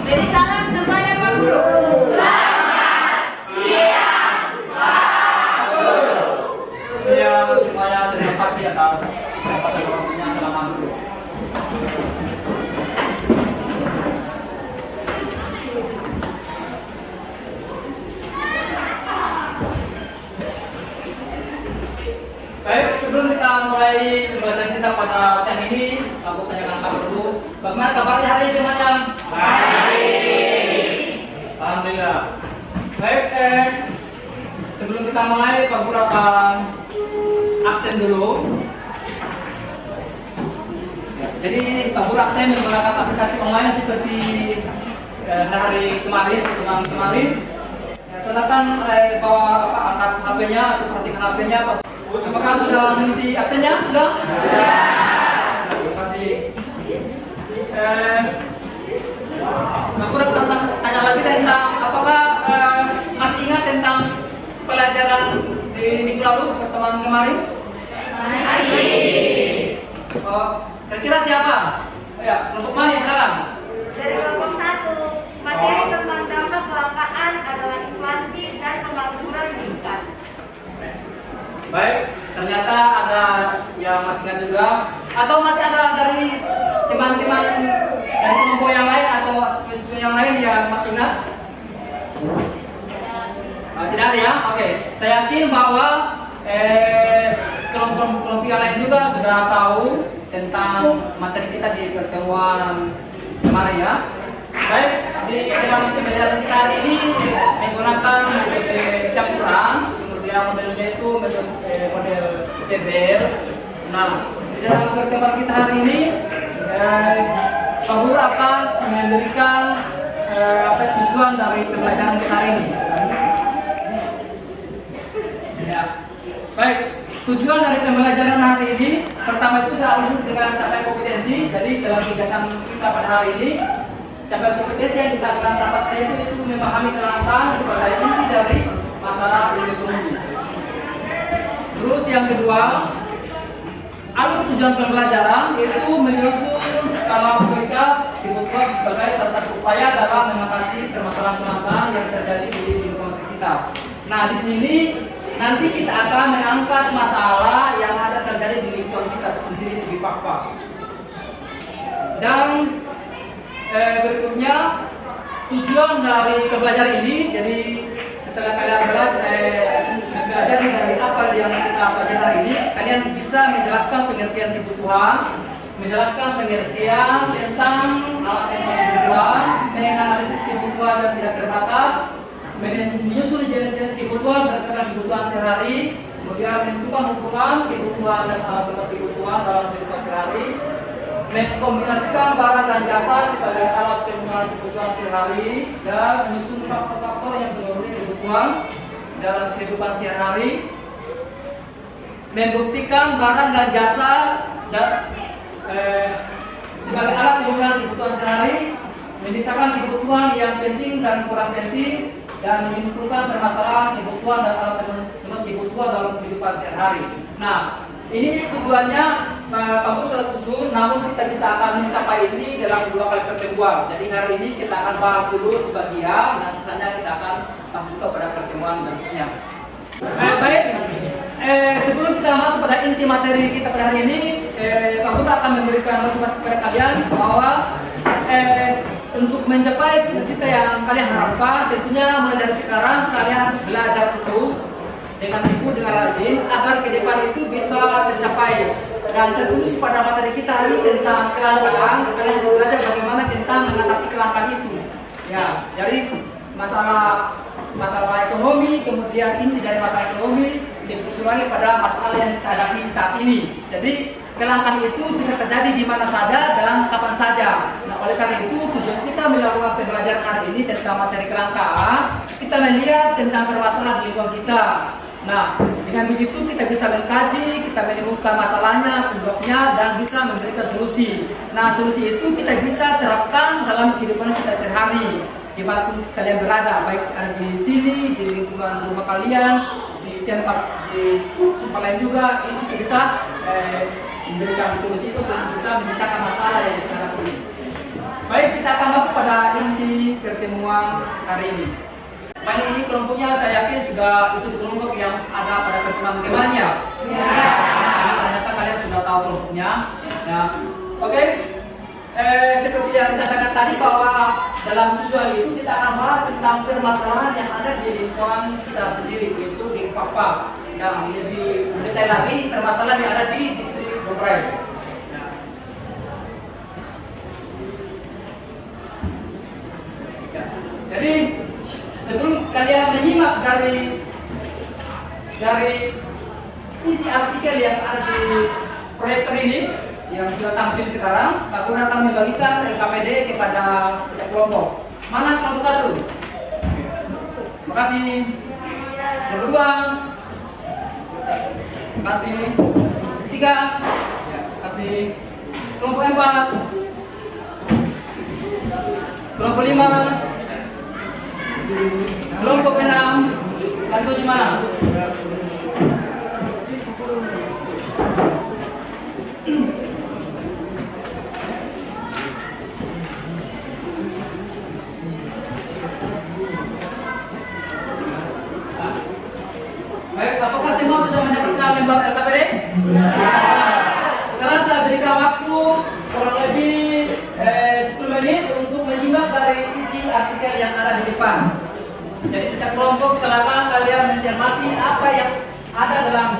Beri salam kepada Pak Guru. Selamat siang, Pak Guru. Siang semuanya, terima kasih atas kesempatan waktunya. Selamat dulu. Baik, sebelum kita mulai pembelajaran kita pada siang ini, aku tanyakan kabar dulu. Bagaimana kabarnya hari ini semuanya? Baik. Alhamdulillah. Baik, sebelum kita mulai, Pak Guru akan absen dulu. Jadi Pak Guru absen menggunakan aplikasi online seperti hari kemarin, pertemuan kemarin. Silakan bawa angkat HP-nya atau perhatikan HP-nya, Pak. Apakah sudah mengisi absennya? Sudah? Terima kasih. Aku akan tanya lagi tentang apakah masih ingat tentang pelajaran di minggu lalu, pertemuan kemarin? Masih. Kira-kira siapa? Ya, kelompok mana sekarang? Dari kelompok 1, materi tentang dampak kelangkaan adalah inflasi dan pengangguran meningkat. Baik, ternyata ada yang masih ingat juga, atau masih ada dari teman-teman dari kelompok yang lain atau siswa yang lain yang masih ingat? Tidak ada ya? Oke, saya yakin bahwa kelompok yang lain juga sudah tahu tentang materi kita di pertemuan kemarin ya. Baik, di dalam pembelajaran kita hari ini menggunakan metode campuran. Yang modelnya itu model TBL. Nah, di dalam pertemuan kita hari ini, Pak Guru akan memberikan tujuan dari pembelajaran kita hari ini. Ya. Baik, tujuan dari pembelajaran hari ini pertama itu selalu dengan capai kompetensi. Jadi dalam kegiatan kita pada hari ini, capai kompetensi yang kita akan dapatkan itu memahami kelangkaan sebagai inti dari masalah ekonomi. Terus yang kedua, alur tujuan pembelajaran yaitu menyusun skala prioritas dibuat sebagai salah satu upaya dalam mengatasi permasalahan-permasalahan yang terjadi di lingkungan sekitar. Nah, di sini nanti kita akan mengangkat masalah yang ada terjadi di lingkungan kita sendiri di Pak. Dan berikutnya tujuan dari pembelajaran ini, jadi setelah kalian belajar dari apa yang kita pelajari hari ini, kalian bisa menjelaskan pengertian kebutuhan, menjelaskan pengertian tentang alat kebutuhan, menganalisis kebutuhan yang tidak terbatas, menyusun jenis-jenis kebutuhan berdasarkan kebutuhan sehari, kemudian menentukan hubungan kebutuhan dan alat kebutuhan dalam kehidupan sehari, mengkombinasikan barang dan jasa sebagai alat pemenuhan kebutuhan sehari, dan menyusun faktor-faktor yang memenuhi kebutuhan dalam kehidupan sehari, membuktikan barang dan jasa sebagai alat pemenuhan kebutuhan sehari, menyisakan kebutuhan yang penting dan kurang penting, dan menyimpulkan permasalahan kebutuhan dan alat pemenuhan kebutuhan dalam kehidupan sehari. Nah, ini tujuannya Pak Guru sudah susun, namun kita bisa akan mencapai ini dalam 2 kali pertemuan. Jadi hari ini kita akan bahas dulu sebagian, dan sisanya kita akan masuk pada pertemuan berikutnya. Baik, sebelum kita masuk pada inti materi kita pada hari ini, Pak Guru akan memberikan motivasi kepada kalian bahwa untuk mencapai cita yang kalian harapkan, tentunya mulai dari sekarang kalian harus belajar itu dengan teguh, dengan rajin, agar ke depan itu bisa tercapai. Dan tertulis pada materi kita hari tentang kelangkaan, kalian harus belajar bagaimana tentang mengatasi kelangkaan itu. Ya, dari masalah ekonomi, kemudian inti dari masalah ekonomi dikusulangi pada masalah yang kita hadapi saat ini. Jadi kelangkaan itu bisa terjadi di mana saja dan kapan saja. Nah, oleh karena itu tujuan kita melakukan pembelajaran hari ini tentang materi kelangkaan, kita melihat tentang permasalahan di lingkungan kita. Nah, dengan begitu kita bisa mengkaji, kita menemukan masalahnya, penyebabnya, dan bisa memberikan solusi. Nah, solusi itu kita bisa terapkan dalam kehidupan kita sehari-hari, dimanapun kalian berada, baik ada di sini, di lingkungan rumah kalian, di tempat lain juga, ini kita bisa memberikan solusi itu untuk bisa memecahkan masalah yang kita hadapi. Baik, kita akan masuk pada inti di pertemuan hari ini. Paling ini kelompoknya saya yakin sudah itu kelompok yang ada pada pertemuan kemarinnya. Ternyata kalian sudah tahu kelompoknya. Nah, oke. Seperti yang saya katakan tadi bahwa dalam tujuan itu kita akan bahas tentang permasalahan yang ada di lingkungan kita sendiri, yaitu di Papua. Yang lebih detail lagi permasalahan yang ada di distrik Bombay. Jadi sebelum kalian menyimak dari isi artikel yang ada di proyektor ini yang sudah tampil sekarang, Pak Guru akan membagikan LKPD kepada setiap kelompok. Mana kelompok satu? Terima kasih. Kelompok dua. Terima kasih. Tiga. Ya, terima kasih. Kelompok empat. Kelompok lima. Kelompok enam. Dan tujuh mana? Baik, apakah semua sudah mendapatkan lembar LKPD? Sekarang saya berikan waktu kurang lebih 10 menit untuk menyimak dari isi artikel yang ada di depan. Jadi setiap kelompok silakan kalian mencermati apa yang ada dalam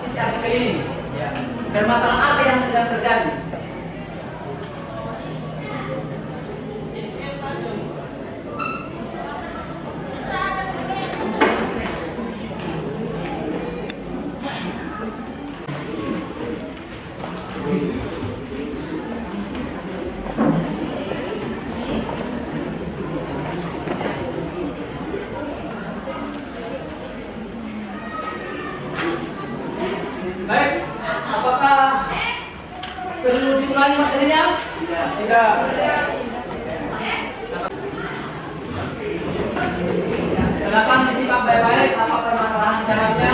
isi artikel ini. Ya. Permasalahan apa yang sedang terjadi. Baik, apakah perlu diulangi materinya? Tidak. Silakan disimak baik-baik apa permasalahan caranya.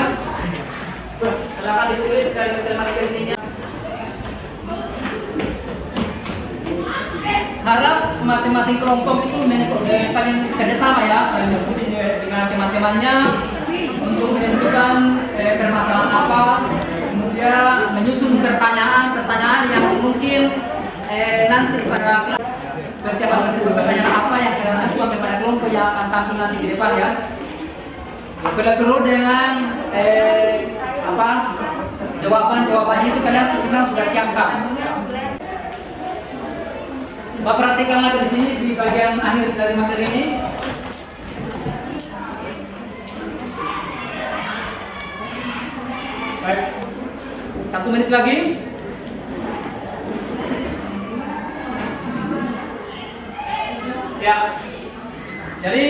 Silakan ditulis dari materi intinya. Harap masing-masing kelompok itu saling kerjasama ya, saling diskusi dengan teman-temannya untuk menentukan permasalahan apa. Kemudian menyusun pertanyaan yang mungkin nanti pada persiapan pertanyaan apa yang akan kepada kelompok yang akan tampil nanti di depan ya. Bila perlu dengan jawabannya itu kalian sebenarnya sudah siapkan. Bapak perhatikan lagi di sini di bagian akhir dari materi ini. Baik. 1 menit lagi. Ya. Jadi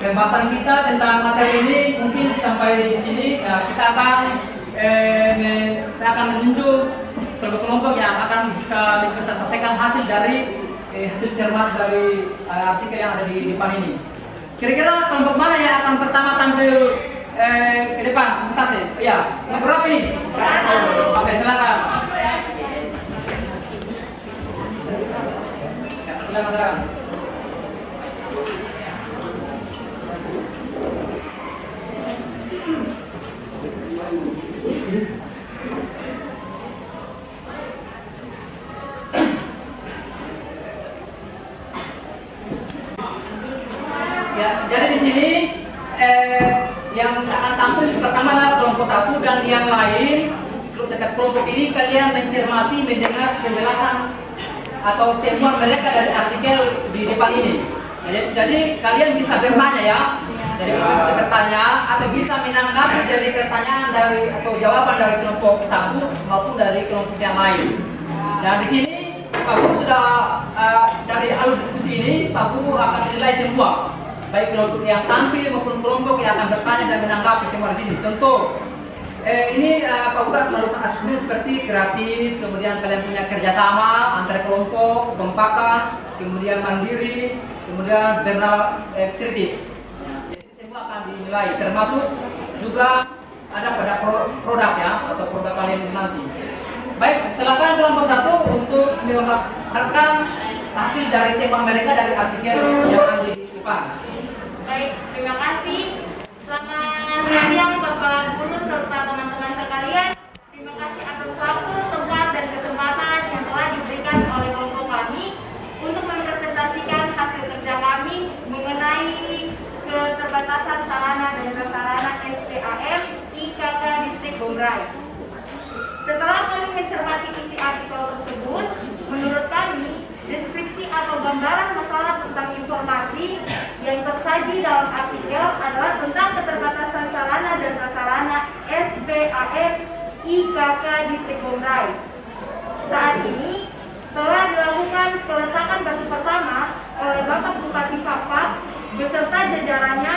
pembahasan kita tentang materi ini mungkin sampai di sini. Ya, kita akan saya akan menunjuk kelompok-kelompok yang akan bisa dipresentasikan hasil dari hasil cermat dari artikel yang ada di depan ini. Kira-kira kelompok mana yang akan pertama tampil ke depan? Entah sih. Ya, nomor berapa ini? Oke, silakan. Silakan. Ya, jadi di sini yang akan tampil pertama adalah kelompok 1 dan yang lain. Setiap kelompok ini kalian mencermati, mendengar penjelasan atau temuan mereka dari artikel di depan ini. Jadi kalian bisa bertanya ya. Jadi kalian bisa bertanya atau bisa menanggapi dari pertanyaan atau jawaban dari kelompok 1 maupun dari kelompok yang lain. Nah di sini Pak Guru sudah dari alur diskusi ini Pak Guru akan menilai semua, baik kelompok yang tampil maupun kelompok yang akan bertanya dan menanggapi semua di sini. Contoh, ini Pak Guru akan melakukan asesmen seperti kreatif, kemudian kalian punya kerjasama antar kelompok, kekompakan, kemudian mandiri, kemudian benar kritis. Jadi semua akan dinilai, termasuk juga ada pada produk ya atau produk kalian nanti. Baik, silakan kelompok 1 untuk memaparkan hasil dari tema mereka dari artikel yang ada di depan. Baik, terima kasih. Selamat siang Bapak Guru serta teman-teman sekalian. Terima kasih atas waktu, tempat, dan kesempatan yang telah diberikan oleh kelompok kami untuk mempresentasikan hasil kerja kami mengenai keterbatasan sarana dan prasarana SPAM IKK Distrik Bombray. Setelah kami mencermati isi artikel tersebut, menurut kami, deskripsi atau gambaran masalah tentang informasi yang tersaji dalam artikel adalah tentang keterbatasan sarana dan prasarana SPAM IKK Distrik Bombray. Saat ini telah dilakukan peletakan batu pertama oleh Bapak Bupati Papua beserta jajarannya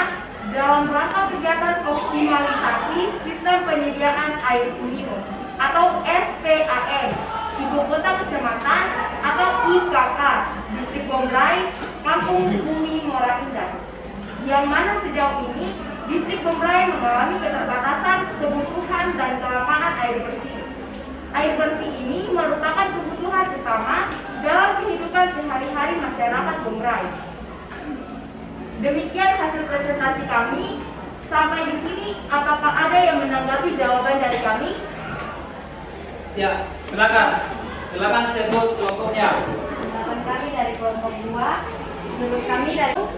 dalam rangka kegiatan optimalisasi sistem penyediaan air minum atau SPAM Ibu Kota Kecamatan atau IKK Distrik Bombray Kampung Bumi Muara Indah, yang mana sejauh ini Distrik Bombray mengalami keterbatasan kebutuhan dan kelangkaan air bersih. Air bersih ini merupakan kebutuhan utama dalam kehidupan sehari-hari masyarakat Bombray. Demikian hasil presentasi kami. Sampai di sini, apakah ada yang menanggapi jawaban dari kami? Ya, silakan. Silakan sebut kelompoknya. Tanggapan kami dari kelompok 2. Menurut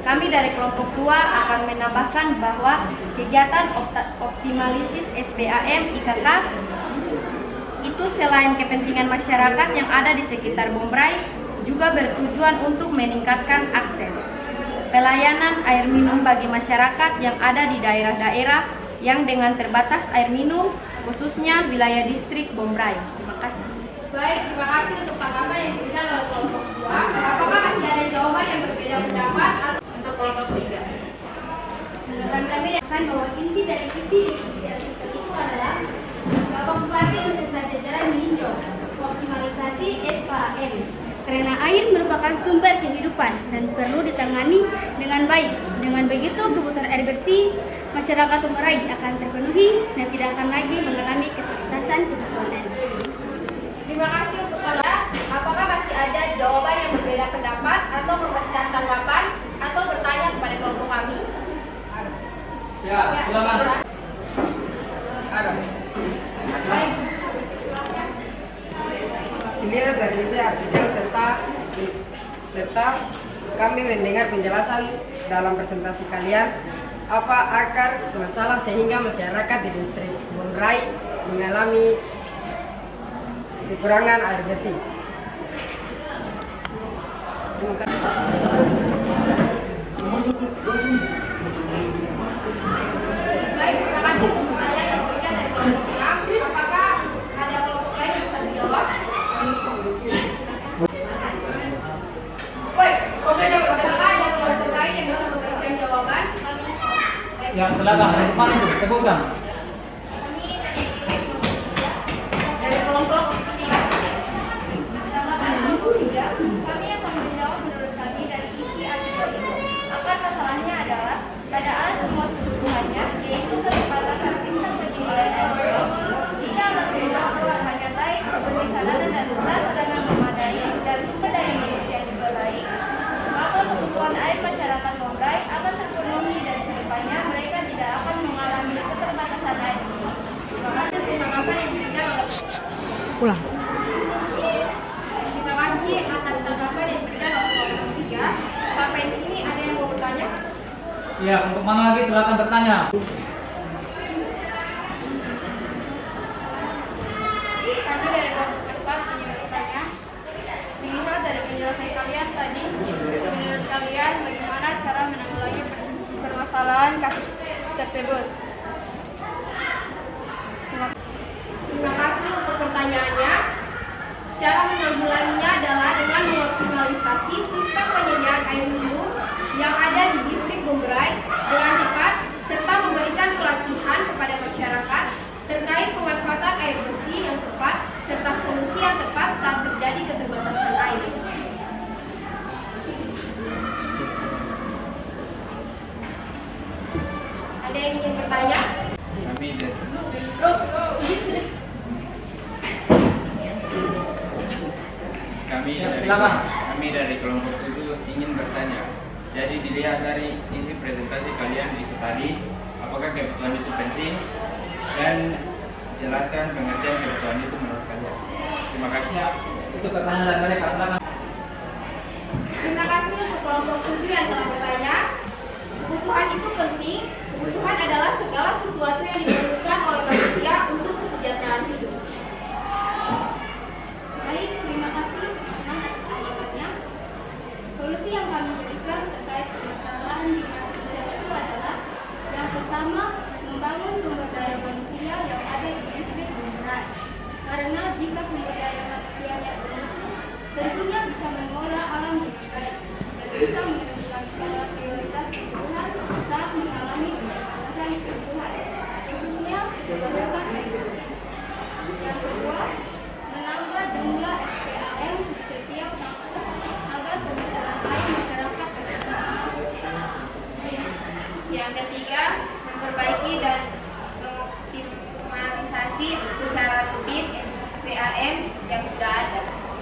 kami dari kelompok 2 akan menambahkan bahwa kegiatan optimalisis SPAM IKK itu selain kepentingan masyarakat yang ada di sekitar Bombray juga bertujuan untuk meningkatkan akses pelayanan air minum bagi masyarakat yang ada di daerah-daerah yang dengan terbatas air minum, khususnya wilayah distrik Bombray. Terima kasih. Baik, terima kasih untuk tanggapan yang diberikan oleh kelompok 2. Apakah masih ada jawaban yang berbeda pendapat atau Untuk kelompok 3. tanggapan kami akan bahwa inti dari visi diskusi artikel itu adalah Bapak Bupati beserta jajaran meninjau optimalisasi SPAM karena air merupakan sumber kehidupan dan perlu ditangani dengan baik. Dengan begitu, kebutuhan air bersih masyarakat Bombray akan terpenuhi dan tidak akan lagi mengalami keterbatasan kebutuhan air bersih. Terima kasih untuk kalian. Apakah masih ada jawaban yang berbeda pendapat atau memberikan tanggapan atau bertanya kepada kelompok kami? Ya, silakan. Baik. Dilihat dari isi artikel serta kami mendengar penjelasan dalam presentasi kalian apa akar masalah sehingga masyarakat di distrik Bombray mengalami kekurangan air bersih. Terima kasih. Baik, terima kasih untuk pertanyaan yang diberikan dari kelompok kami. Apakah ada kelompok lain yang bisa menjawab? Apakah ada kelompok lain yang bisa memberikan jawaban? Ya, silakan. Depan itu sebutkan. Dari kelompok Kami akan menjawab menurut kami dari isi artikel itu. Akar masalahnya adalah pada alat pemuat kebutuhannya, yaitu keterbatasan sistem penyediaan air minum. Jika alat pemuat kebutuhannya baik seperti sarana dan prasarana memadai dan sumber daya manusia juga baik, maka kebutuhan air masyarakat Bombray akan terpenuhi dan kedepannya mereka tidak akan mengalami keterbatasan air. Terima kasih untuk tanggapan yang diberikan oleh Ulang. Terima kasih atas tanggapan yang diberikan oleh kelompok 3. Sampai di sini ada yang mau bertanya? Ya, untuk mana lagi silakan bertanya. Kami dari kelompok keempat punya bertanya. Dilihat dari penjelasan kalian tadi, menurut kalian bagaimana cara menanggulangi permasalahan kasus tersebut? Terima kasih untuk pertanyaannya. Cara menanggulanginya adalah dengan mengoptimalisasi sistem penyediaan air minum yang ada di distrik Bombray dengan tepat serta memberikan pelatihan kepada masyarakat terkait pemanfaatan air bersih yang tepat serta solusi yang tepat saat terjadi keterbatasan air. Ada yang ingin bertanya? Kami dari kelompok 7 ingin bertanya. Jadi dilihat dari isi presentasi kalian itu tadi, apakah kebutuhan itu penting dan jelaskan pengertian kebutuhan itu menurut kalian. Terima kasih. Itu pertanyaan dari mereka. Silakan. Terima kasih untuk kelompok 7 yang telah bertanya. Kebutuhan itu penting. Kebutuhan adalah segala sesuatu yang diperlukan oleh manusia untuk kesejahteraan hidup. Baik, terima kasih atas jawabannya. Solusi yang kami berikan terkait permasalahan di Indonesia itu adalah yang pertama, membangun sumber daya manusia yang ada di distrik Bundaran. Karena jika sumber daya manusianya bermutu, tentunya bisa mengolah alam dengan baik dan bisa menentukan skala prioritas kebutuhan saat mengalami permasalahan kebutuhan, khususnya kebutuhan air bersih. Yang kedua, menambah jumlah SPAM di setiap kampus agar kebutuhan air masyarakat terpenuhi. Yang ketiga, memperbaiki dan mengoptimalisasi secara rutin SPAM yang sudah ada.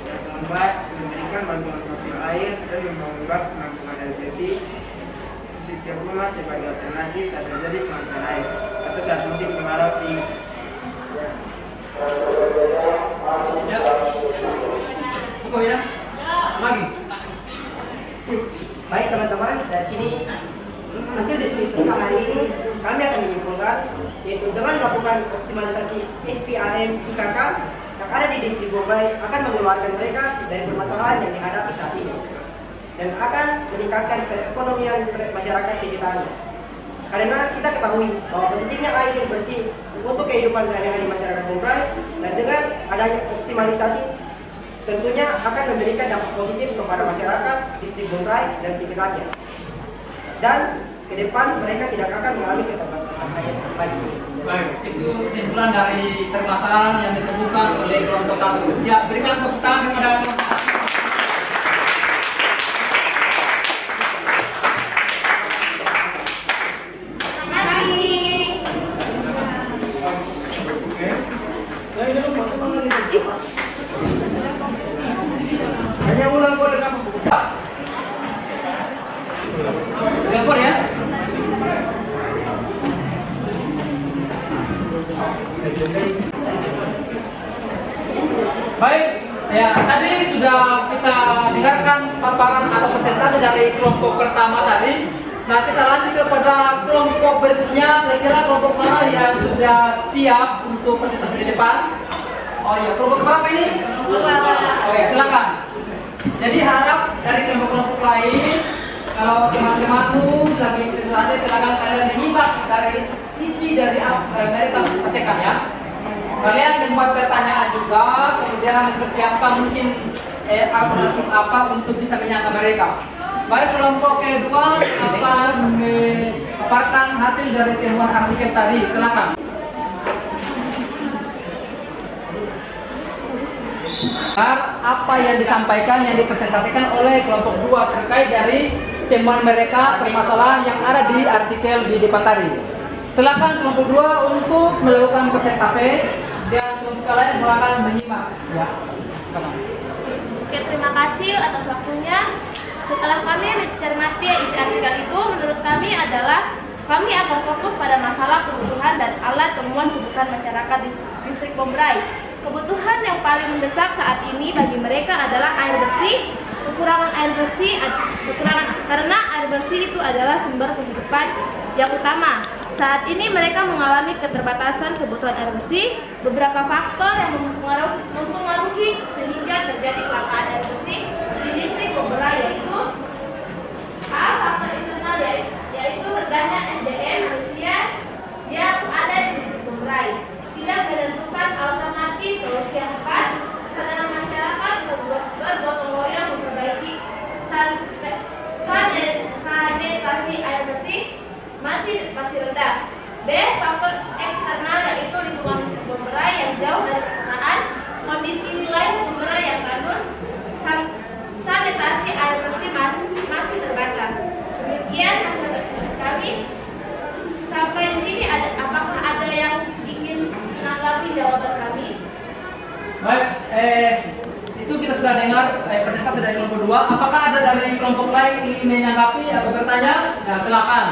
Yang keempat, memberikan bantuan profil air dan membangun bak penampungan air bersih di setiap rumah sebagai alternatif saat terjadi kelangkaan air atau saat musim kemarau tinggi. Ya. Cukup ya? Lagi. Baik teman-teman, dari sini hasil diskusi hari ini kami akan menyimpulkan yaitu dengan melakukan optimalisasi SPAM IKK yang ada di distrik Bombay akan mengeluarkan mereka dari permasalahan yang dihadapi saat ini dan akan meningkatkan perekonomian masyarakat sekitarnya. Karena kita ketahui bahwa pentingnya air yang bersih untuk kehidupan sehari-hari masyarakat Bombay dan dengan adanya optimalisasi tentunya akan memberikan dampak positif kepada masyarakat distrik Bombay dan sekitarnya. Dan ke depan mereka tidak akan mengalami keterbatasan air baik. Baik, itu kesimpulan dari permasalahan yang ditemukan oleh kelompok 1. Ya, berikan tepuk tangan kepada kelompok 1. Hanya ulang boleh apa? Rekor ya. Baik, ya tadi sudah kita dengarkan paparan atau presentasi dari kelompok pertama tadi. Nah, kita lanjut kepada kelompok berikutnya. Kira-kira kelompok mana yang sudah siap untuk presentasi di depan? Oh iya, kelompok berapa ini? Oh ya, silakan. Jadi harap dari kelompok-kelompok lain, kalau teman-teman lagi presentasi, silakan kalian menyimak dari isi dari presentasikan ya. Kalian membuat pertanyaan juga, kemudian mempersiapkan mungkin alternatif apa untuk bisa menyangka mereka. Baik, kelompok kedua akan memaparkan hasil dari temuan artikel tadi. Silakan. Apa yang disampaikan, yang dipresentasikan oleh kelompok 2 terkait dari temuan mereka permasalahan yang ada di artikel di depan tadi. Silakan kelompok 2 untuk melakukan presentasi dan kelompok lain silakan menyimak. Ya. Oke, terima kasih atas waktunya. Setelah kami mencermati isi artikel itu, menurut kami adalah kami akan fokus pada masalah kebutuhan dan alat pemenuhan kebutuhan masyarakat di distrik Bombay. Kebutuhan yang paling mendesak saat ini bagi mereka adalah air bersih. Kekurangan air bersih karena air bersih itu adalah sumber kehidupan yang utama. Saat ini mereka mengalami keterbatasan kebutuhan air bersih. Beberapa faktor yang mempengaruhi sehingga terjadi kelangkaan air bersih di distrik Bombay yaitu A. Faktor internal yaitu rendahnya SDM manusia yang ada di distrik Bombay. Tidak menentukan alternatif solusi yang tepat, kesadaran masyarakat bergotong royong memperbaiki sanitasi air bersih masih rendah. B. Faktor eksternal yaitu lingkungan Bombay yang jauh dari perkotaan, kondisi sudah dengar presentasi dari kelompok 2. Apakah ada dari kelompok lain ingin menanggapi atau bertanya? Nah, silakan.